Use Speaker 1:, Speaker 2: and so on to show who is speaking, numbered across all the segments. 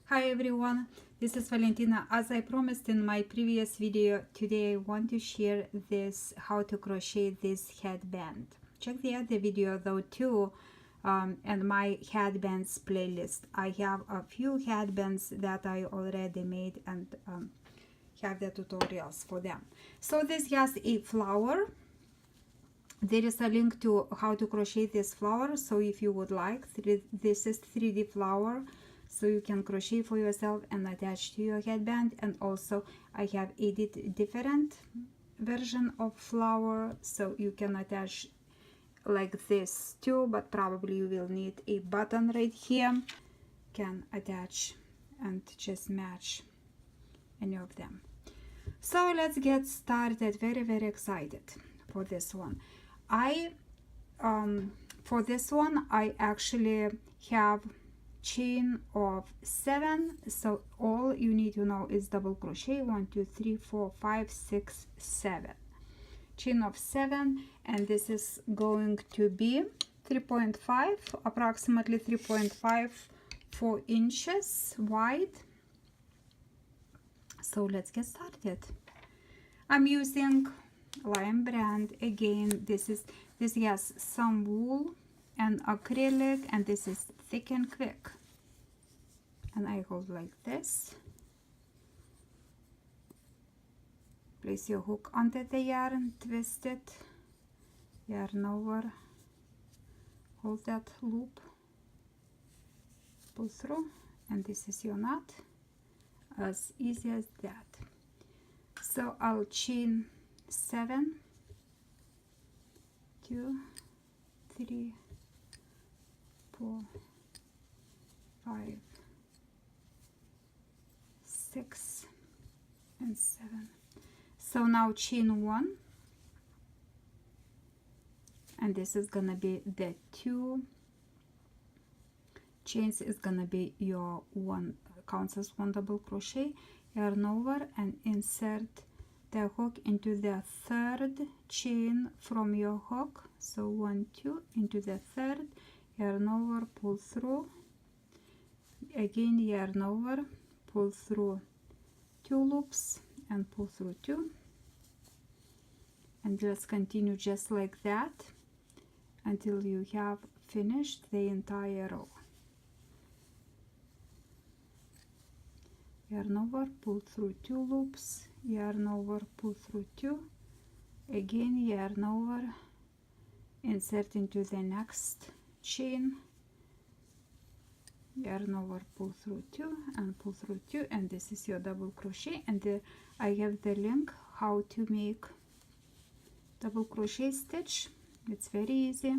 Speaker 1: Hi everyone, this is Valentina. As I promised in my previous video, today I want to share this how to crochet this headband. Check the other video though too, and my headbands playlist. I have a few headbands that I already made and have the tutorials for them. So this has a flower. There is a link to how to crochet this flower, so if you would like, this is 3D flower, so you can crochet for yourself and attach to your headband. And also I have edit different version of flower, so you can attach like this too, but probably you will need a button right here. Can attach and just match any of them. So let's get started. Very excited for this one. For this one I actually have chain of 7, so all you need to know is double crochet 1 2 3 4 5 6 7, chain of 7, and this is going to be 3.5, approximately 3.54 inches wide. So let's get started. I'm using Lion brand again. This has some wool and acrylic, and this is Thick and Quick, and I hold like this. Place your hook under the yarn, twist it, yarn over, hold that loop, pull through, and this is your knot. As easy as that. So I'll chain 7, 2 3 4 5 6 and 7. So now chain 1, and this is gonna be the 2 chains, is gonna be your one, counts as 1 double crochet, yarn over and insert the hook into the 3rd chain from your hook. So 1 2 into the 3rd, yarn over, pull through, again yarn over, pull through 2 loops and pull through 2, and let's continue just like that until you have finished the entire row. Yarn over, pull through 2 loops, yarn over, pull through 2, again yarn over, insert into the next chain, yarn over, pull through 2 and pull through 2, and this is your double crochet. And I have the link how to make double crochet stitch. It's very easy.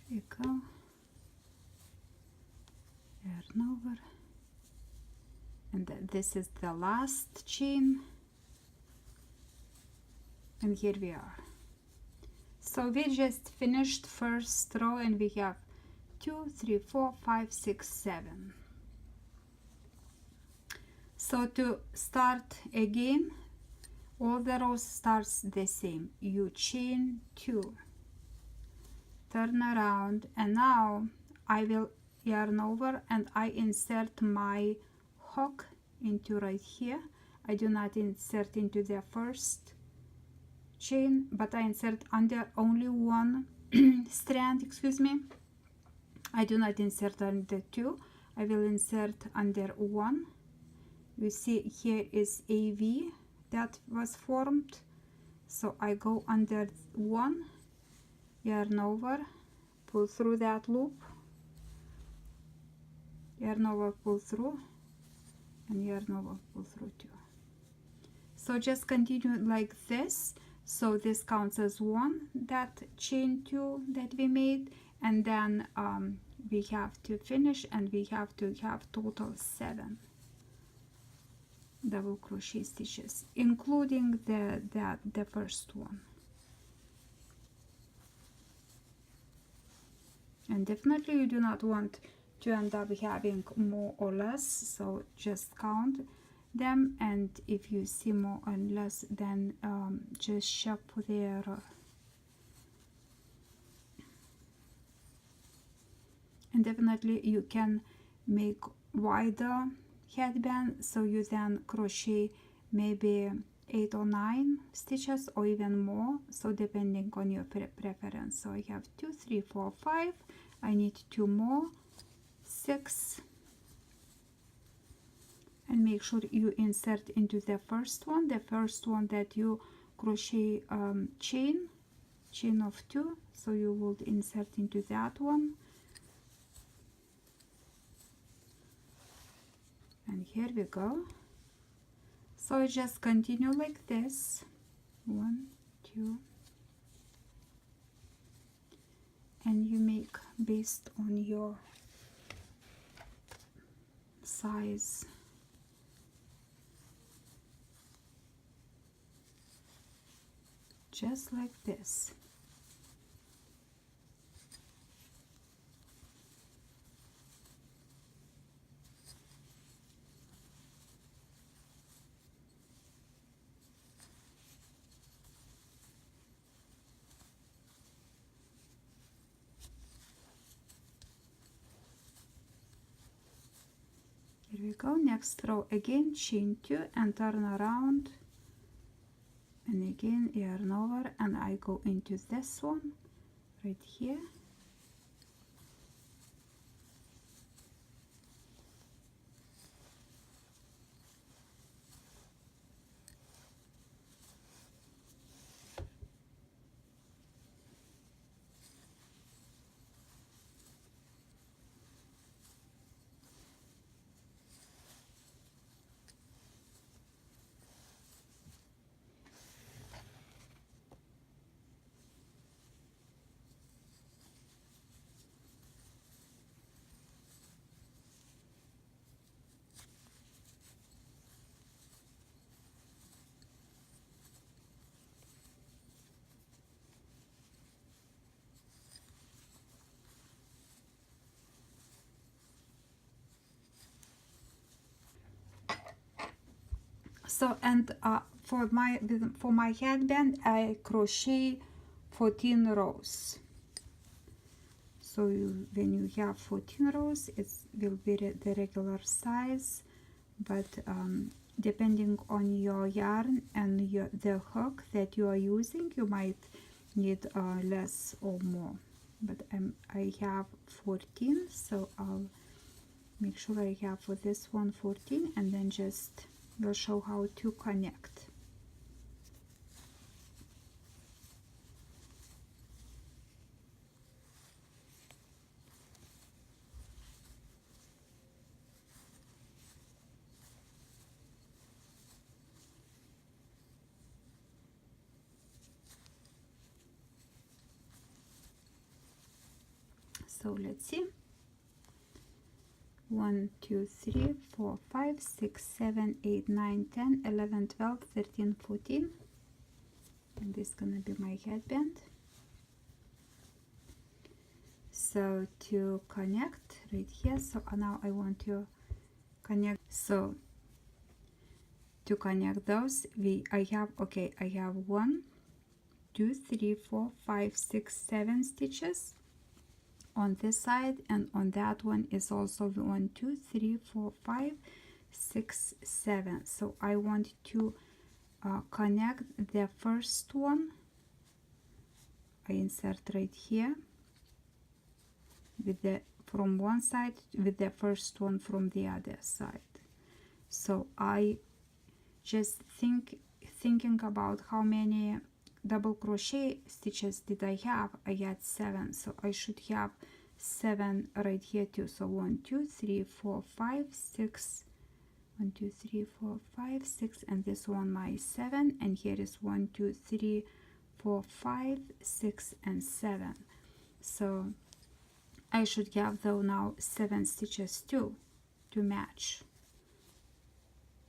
Speaker 1: Here we go. Yarn over, and this is the last chain, and here we are. So we just finished first row, and we have 2 3 4 5 6 7. So to start again, all the rows starts the same. You chain 2, turn around, and now I will yarn over and I insert my hook into right here. I do not insert into the first chain, but I insert under only one strand, excuse me. I do not insert under 2, I will insert under 1. You see here is a V that was formed, so I go under 1, yarn over, pull through that loop, yarn over, pull through, and yarn over, pull through 2. So just continue like this. So this counts as 1, that chain 2 that we made, and then we have to finish, and we have to have total 7 double crochet stitches, including the first one. And definitely you do not want to end up having more or less, so just count them, and if you see more or less, then just shop their and definitely you can make wider headband, so you then crochet maybe 8 or 9 stitches or even more, so depending on your preference. So I have 2, 3, 4, 5. I need 2 more, 6, and make sure you insert into the first one that you crochet chain of 2, so you will insert into that one, and here we go. So I just continue like this, 1, 2, and you make based on your size. Just like this. Here we go. Next row again, chain 2 and turn around, and again yarn over, and I go into this one right here. So, and for my headband I crochet 14 rows. So when you have 14 rows, it will be the regular size, but depending on your yarn and the hook that you are using, you might need less or more. But I have 14, so I'll make sure I have for this one 14, and then just will show how to connect. So let's see. 1, 2, 3, 4, 5, 6, 7, 8, 9, 10, 11, 12, 13, 14. And this is gonna be my headband. So to connect right here, so now I want to connect. So to connect those, I have 1, 2, 3, 4, 5, 6, 7 stitches on this side, and on that one is also 1, 2, 3, 4, 5, 6, 7. So I want to connect the first one. I insert right here with the from one side with the first one from the other side. So I just thinking about how many double crochet stitches did I have. I had 7, so I should have 7 right here too. So 1, 2, 3, 4, 5, 6, 1, 2, 3, 4, 5, 6, and this one my 7, and here is 1, 2, 3, 4, 5, 6, and 7. So I should have though now 7 stitches too to match.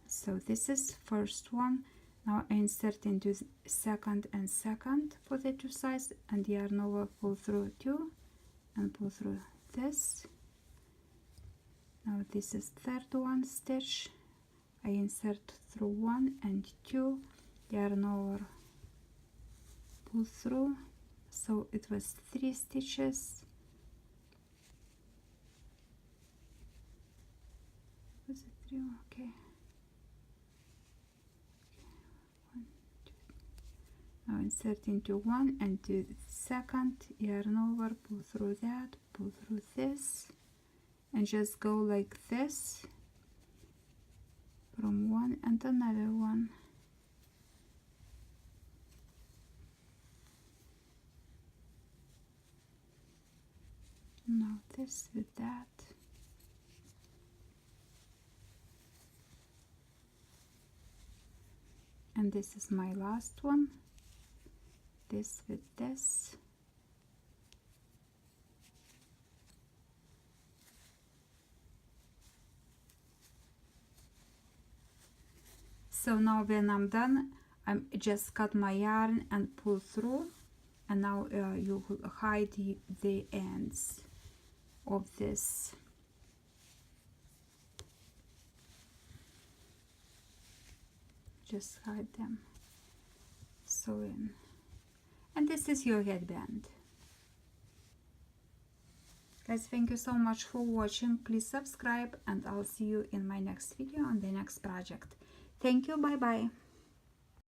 Speaker 1: So this is first one. Now I insert into second and second for the 2 sides, and yarn over, pull through 2 and pull through this. Now this is third one stitch. I insert through 1 and 2, yarn over, pull through. So it was 3 stitches, you. Okay. Now insert into one and do second yarn over, pull through that, pull through this, and just go like this from one and another one. Now this with that. And this is my last one. This with this. So now when I'm done, I'm just cut my yarn and pull through, and now you will hide the ends of this. Just hide them, sew in, and this is your headband. Guys, thank you so much for watching. Please subscribe, and I'll see you in my next video on the next project. Thank you. Bye bye.